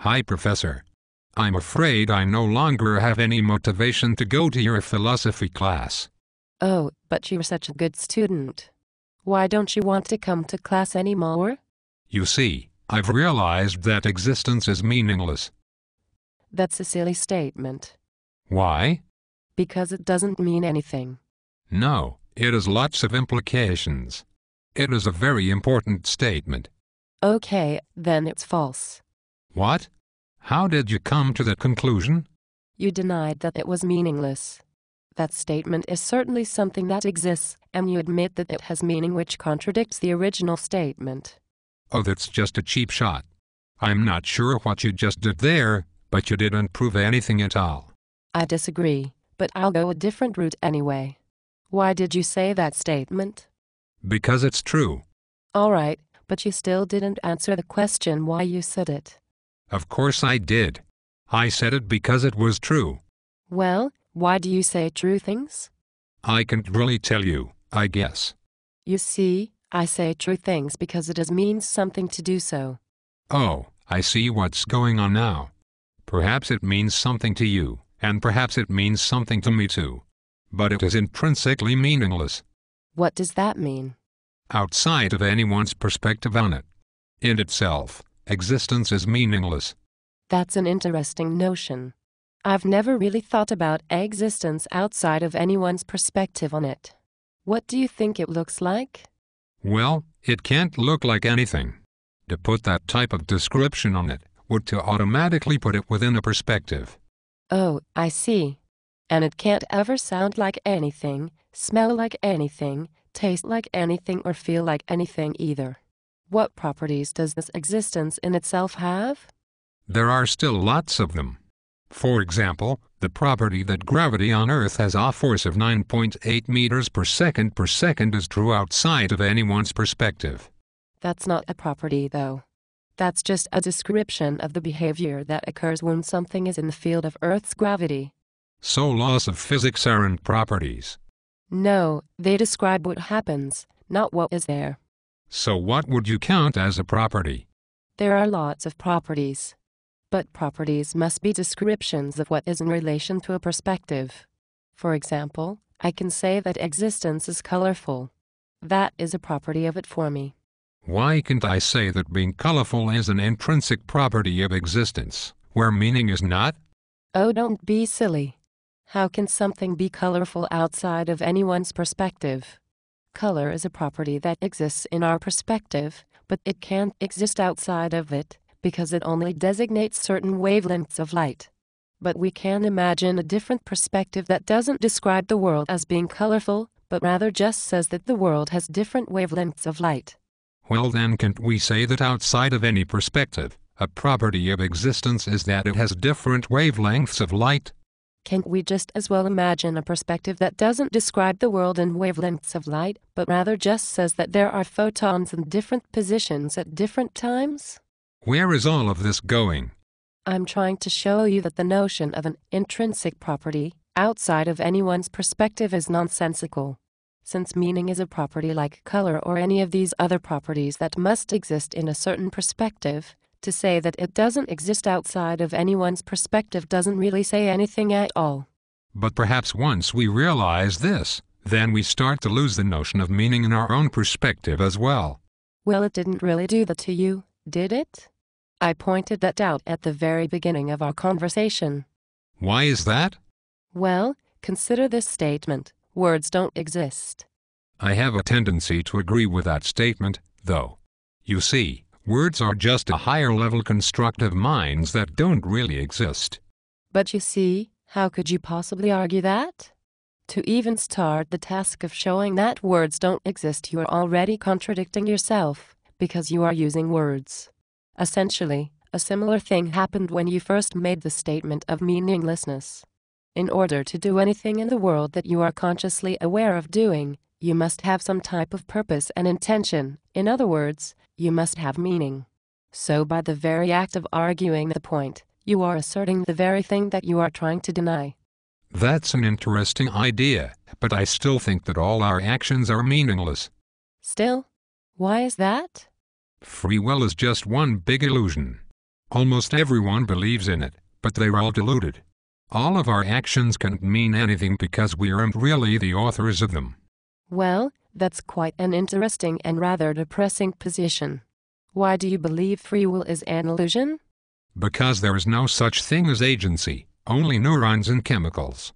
Hi, Professor. I'm afraid I no longer have any motivation to go to your philosophy class. Oh, but you're such a good student. Why don't you want to come to class anymore? You see, I've realized that existence is meaningless. That's a silly statement. Why? Because it doesn't mean anything. No, it has lots of implications. It is a very important statement. Okay, then it's false. What? How did you come to that conclusion? You denied that it was meaningless. That statement is certainly something that exists, and you admit that it has meaning which contradicts the original statement. Oh, that's just a cheap shot. I'm not sure what you just did there, but you didn't prove anything at all. I disagree, but I'll go a different route anyway. Why did you say that statement? Because it's true. All right, but you still didn't answer the question why you said it. Of course I did. I said it because it was true. Well, why do you say true things? I can't really tell you, I guess. You see, I say true things because it means something to do so. Oh, I see what's going on now. Perhaps it means something to you, and perhaps it means something to me too. But it is intrinsically meaningless. What does that mean? Outside of anyone's perspective on it. In itself, existence is meaningless. That's an interesting notion. I've never really thought about existence outside of anyone's perspective on it. What do you think it looks like? Well, it can't look like anything. To put that type of description on it would to automatically put it within a perspective. Oh, I see. And it can't ever sound like anything, smell like anything, taste like anything, or feel like anything either. What properties does this existence in itself have? There are still lots of them. For example, the property that gravity on Earth has a force of 9.8 meters per second is true outside of anyone's perspective. That's not a property, though. That's just a description of the behavior that occurs when something is in the field of Earth's gravity. So laws of physics aren't properties. No, they describe what happens, not what is there. So what would you count as a property? There are lots of properties. But properties must be descriptions of what is in relation to a perspective. For example, I can say that existence is colorful. That is a property of it for me. Why can't I say that being colorful is an intrinsic property of existence, where meaning is not? Oh, don't be silly. How can something be colorful outside of anyone's perspective? Color is a property that exists in our perspective, but it can't exist outside of it, because it only designates certain wavelengths of light. But we can imagine a different perspective that doesn't describe the world as being colorful, but rather just says that the world has different wavelengths of light. Well then, can't we say that outside of any perspective, a property of existence is that it has different wavelengths of light? Can't we just as well imagine a perspective that doesn't describe the world in wavelengths of light, but rather just says that there are photons in different positions at different times? Where is all of this going? I'm trying to show you that the notion of an intrinsic property, outside of anyone's perspective, is nonsensical. Since meaning is a property like color or any of these other properties that must exist in a certain perspective, to say that it doesn't exist outside of anyone's perspective doesn't really say anything at all. But perhaps once we realize this, then we start to lose the notion of meaning in our own perspective as well. Well, it didn't really do that to you, did it? I pointed that out at the very beginning of our conversation. Why is that? Well, consider this statement. Words don't exist. I have a tendency to agree with that statement, though. You see, words are just a higher-level construct of minds that don't really exist. But you see, how could you possibly argue that? To even start the task of showing that words don't exist, you are already contradicting yourself, because you are using words. Essentially, a similar thing happened when you first made the statement of meaninglessness. In order to do anything in the world that you are consciously aware of doing, you must have some type of purpose and intention. In other words, you must have meaning. So by the very act of arguing the point, you are asserting the very thing that you are trying to deny. That's an interesting idea, but I still think that all our actions are meaningless. Still? Why is that? Free will is just one big illusion. Almost everyone believes in it, but they're all deluded. All of our actions can't mean anything because we aren't really the authors of them. Well, that's quite an interesting and rather depressing position. Why do you believe free will is an illusion? Because there is no such thing as agency, only neurons and chemicals.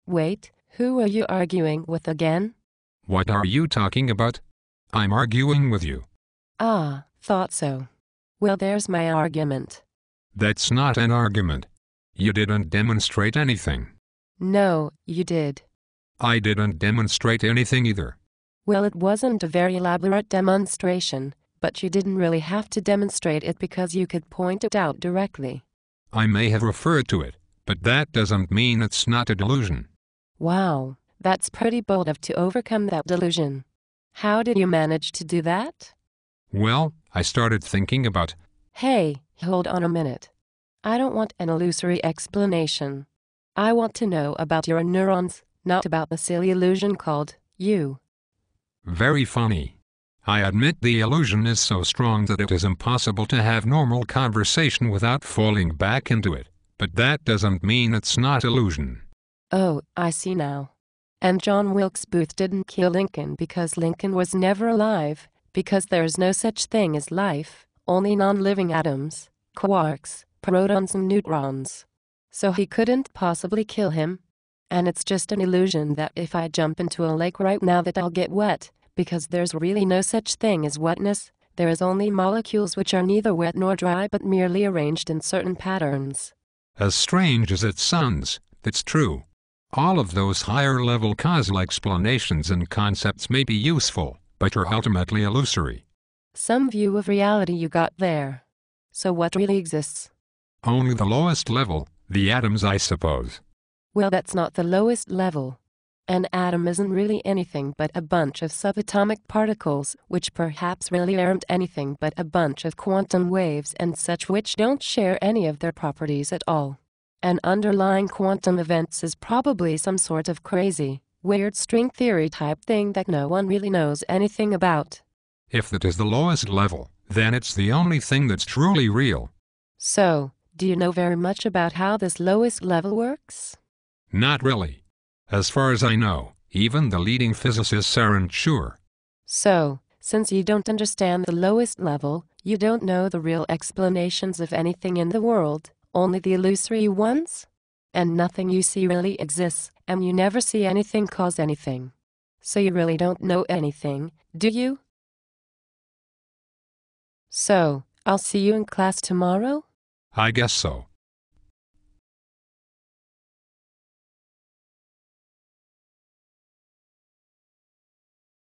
Wait, who are you arguing with again? What are you talking about? I'm arguing with you. Ah, thought so. Well, there's my argument. That's not an argument. You didn't demonstrate anything. No, you did. I didn't demonstrate anything either. Well, it wasn't a very elaborate demonstration, but you didn't really have to demonstrate it because you could point it out directly. I may have referred to it, but that doesn't mean it's not a delusion. Wow, that's pretty bold of to overcome that delusion. How did you manage to do that? Well, I started thinking about... Hey, hold on a minute. I don't want an illusory explanation. I want to know about your neurons, not about the silly illusion called you. Very funny. I admit the illusion is so strong that it is impossible to have normal conversation without falling back into it, but that doesn't mean it's not illusion. Oh, I see now. And John Wilkes Booth didn't kill Lincoln because Lincoln was never alive, because there's no such thing as life, only non-living atoms, quarks, protons and neutrons. So he couldn't possibly kill him. And it's just an illusion that if I jump into a lake right now that I'll get wet, because there's really no such thing as wetness, there is only molecules which are neither wet nor dry but merely arranged in certain patterns. As strange as it sounds, it's true. All of those higher-level causal explanations and concepts may be useful, but are ultimately illusory. Some view of reality you got there. So what really exists? Only the lowest level, the atoms, I suppose. Well, that's not the lowest level. An atom isn't really anything but a bunch of subatomic particles, which perhaps really aren't anything but a bunch of quantum waves and such which don't share any of their properties at all. And underlying quantum events is probably some sort of crazy, weird string theory type thing that no one really knows anything about. If that is the lowest level, then it's the only thing that's truly real. So, do you know very much about how this lowest level works? Not really. As far as I know, even the leading physicists aren't sure. So, since you don't understand the lowest level, you don't know the real explanations of anything in the world, only the illusory ones? And nothing you see really exists, and you never see anything cause anything. So you really don't know anything, do you? So, I'll see you in class tomorrow? I guess so.